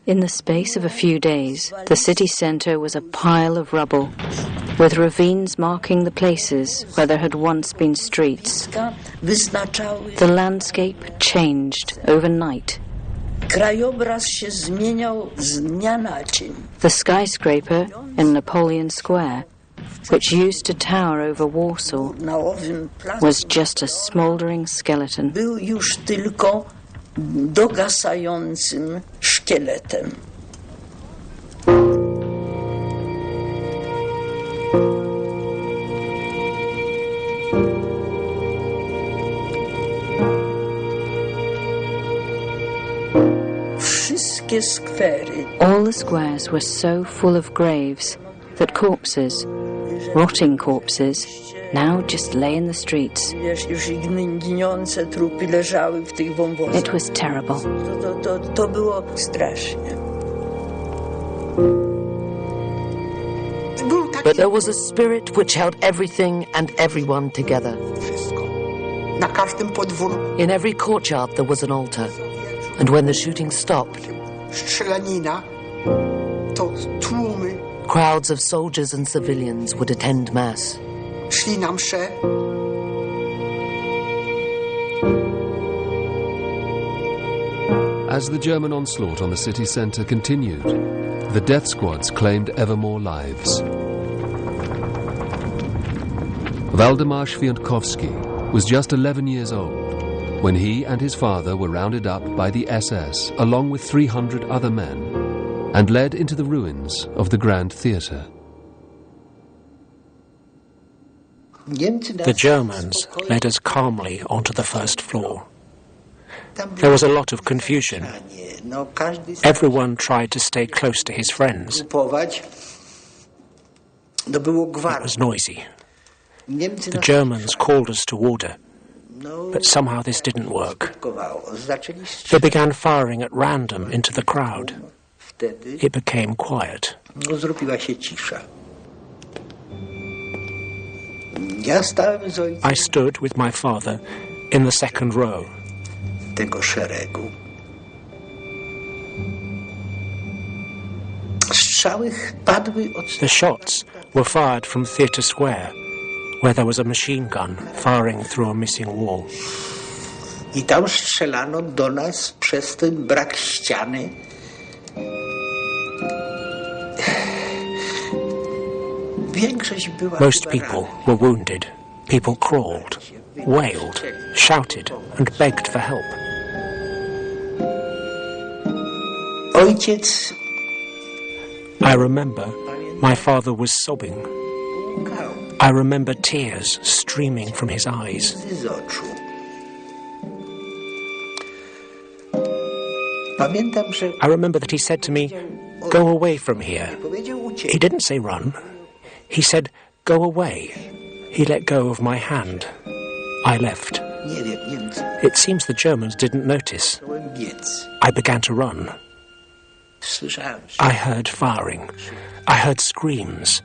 In the space of a few days, the city centre was a pile of rubble, with ravines marking the places where there had once been streets. The landscape changed overnight. The skyscraper in Napoleon Square, which used to tower over Warsaw, was just a smouldering skeleton. Dogasającym szkieletem. Wszystkie skwery. All the squares were so full of graves that corpses, rotting corpses, now just lay in the streets. It was terrible. To było strasznie. But there was a spirit which held everything and everyone together. In every courtyard there was an altar, and when the shooting stopped, crowds of soldiers and civilians would attend mass. As the German onslaught on the city centre continued, the death squads claimed ever more lives. Waldemar Świątkowski was just 11 years old when he and his father were rounded up by the SS along with 300 other men and led into the ruins of the Grand Theatre. The Germans led us calmly onto the first floor. There was a lot of confusion. Everyone tried to stay close to his friends. It was noisy. The Germans called us to order, but somehow this didn't work. They began firing at random into the crowd. It became quiet. I stood with my father in the second row. The shots were fired from Theatre Square, where there was a machine gun firing through a missing wall. Most people were wounded. People crawled, wailed, shouted, and begged for help. I remember my father was sobbing. I remember tears streaming from his eyes. I remember that he said to me, "Go away from here." He didn't say run. He said, "Go away." He let go of my hand. I left. It seems the Germans didn't notice. I began to run. I heard firing. I heard screams.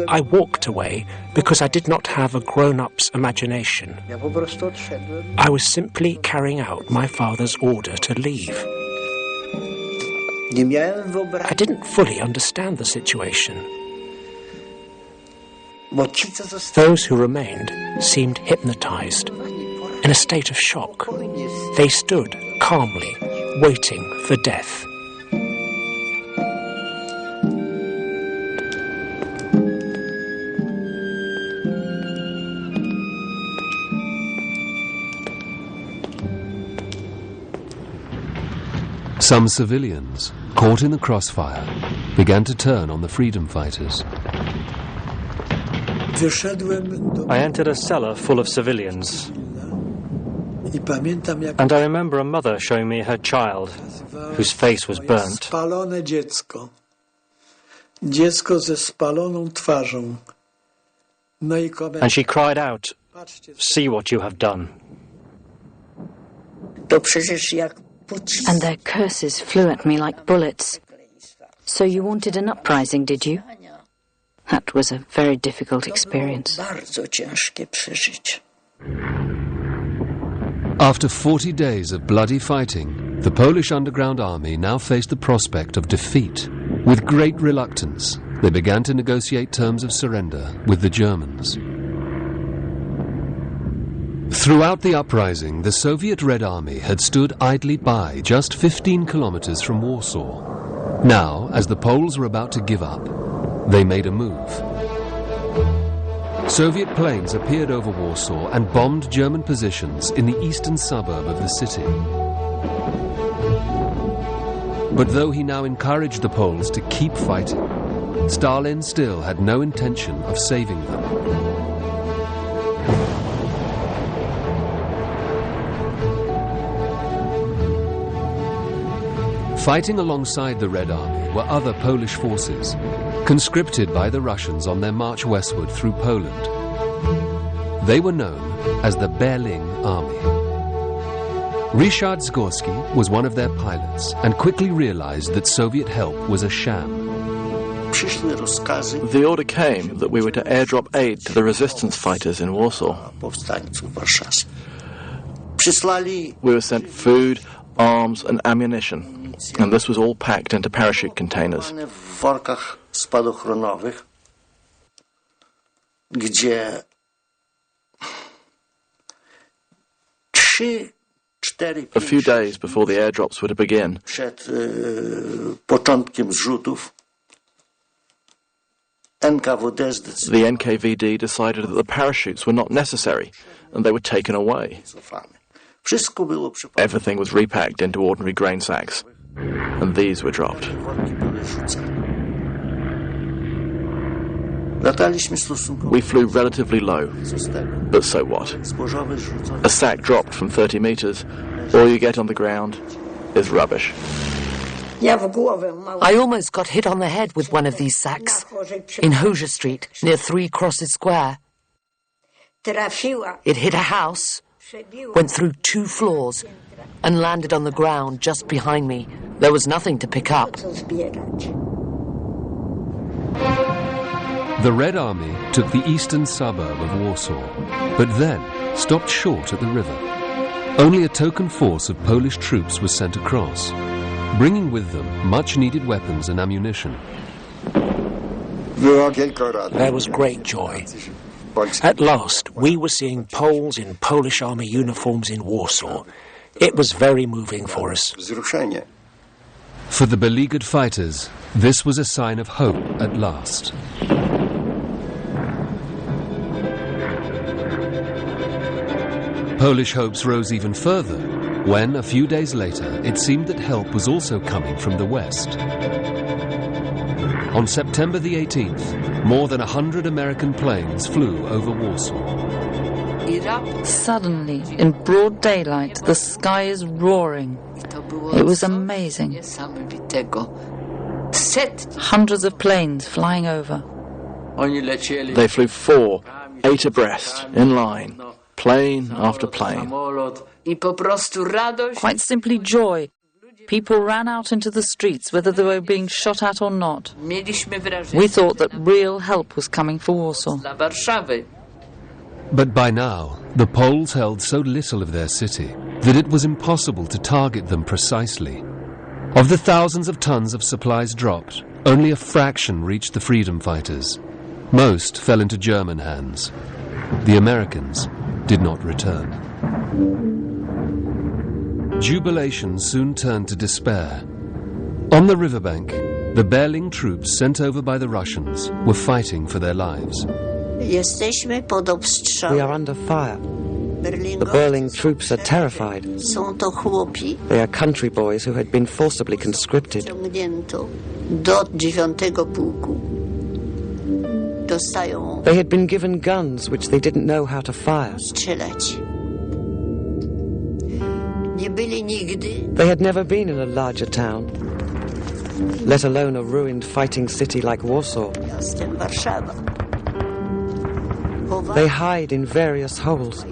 I walked away because I did not have a grown-up's imagination. I was simply carrying out my father's order to leave. I didn't fully understand the situation. Those who remained seemed hypnotized, in a state of shock. They stood calmly, waiting for death. Some civilians, caught in the crossfire, began to turn on the freedom fighters. I entered a cellar full of civilians, and I remember a mother showing me her child, whose face was burnt. And she cried out, "See what you have done." And their curses flew at me like bullets. So you wanted an uprising, did you? That was a very difficult experience. Bardzo ciężkie przeżycie. After 40 days of bloody fighting, the Polish underground army now faced the prospect of defeat. With great reluctance, they began to negotiate terms of surrender with the Germans. Throughout the uprising, the Soviet Red Army had stood idly by just 15 kilometers from Warsaw. Now, as the Poles were about to give up, they made a move. Soviet planes appeared over Warsaw and bombed German positions in the eastern suburb of the city. But though he now encouraged the Poles to keep fighting, Stalin still had no intention of saving them. Fighting alongside the Red Army were other Polish forces, conscripted by the Russians on their march westward through Poland. They were known as the Berlin Army. Ryszard Zgorski was one of their pilots and quickly realized that Soviet help was a sham. The order came that we were to airdrop aid to the resistance fighters in Warsaw. We were sent food, arms and ammunition, and this was all packed into parachute containers. A few days before the airdrops were to begin, the NKVD decided that the parachutes were not necessary and they were taken away. Everything was repacked into ordinary grain sacks, and these were dropped. We flew relatively low, but so what? A sack dropped from 30 meters, all you get on the ground is rubbish. I almost got hit on the head with one of these sacks in Hosier Street, near Three Crosses Square. It hit a house, went through 2 floors, and landed on the ground just behind me. There was nothing to pick up. The Red Army took the eastern suburb of Warsaw, but then stopped short at the river. Only a token force of Polish troops was sent across, bringing with them much-needed weapons and ammunition. There was great joy. At last, we were seeing Poles in Polish army uniforms in Warsaw. It was very moving for us. For the beleaguered fighters, this was a sign of hope at last. Polish hopes rose even further when, a few days later, it seemed that help was also coming from the west. On September the 18th, more than 100 American planes flew over Warsaw. Suddenly, in broad daylight, the sky is roaring. It was amazing. Hundreds of planes flying over. They flew 4, 8 abreast, in line, plane after plane. Quite simply joy. People ran out into the streets, whether they were being shot at or not. We thought that real help was coming for Warsaw. But by now, the Poles held so little of their city that it was impossible to target them precisely. Of the thousands of tons of supplies dropped, only a fraction reached the freedom fighters. Most fell into German hands. The Americans did not return. Jubilation soon turned to despair. On the riverbank, the Berlin troops sent over by the Russians were fighting for their lives. We are under fire. The Berlin troops are terrified. They are country boys who had been forcibly conscripted. They had been given guns which they didn't know how to fire. They had never been in a larger town, let alone a ruined fighting city like Warsaw. They hide in various holes.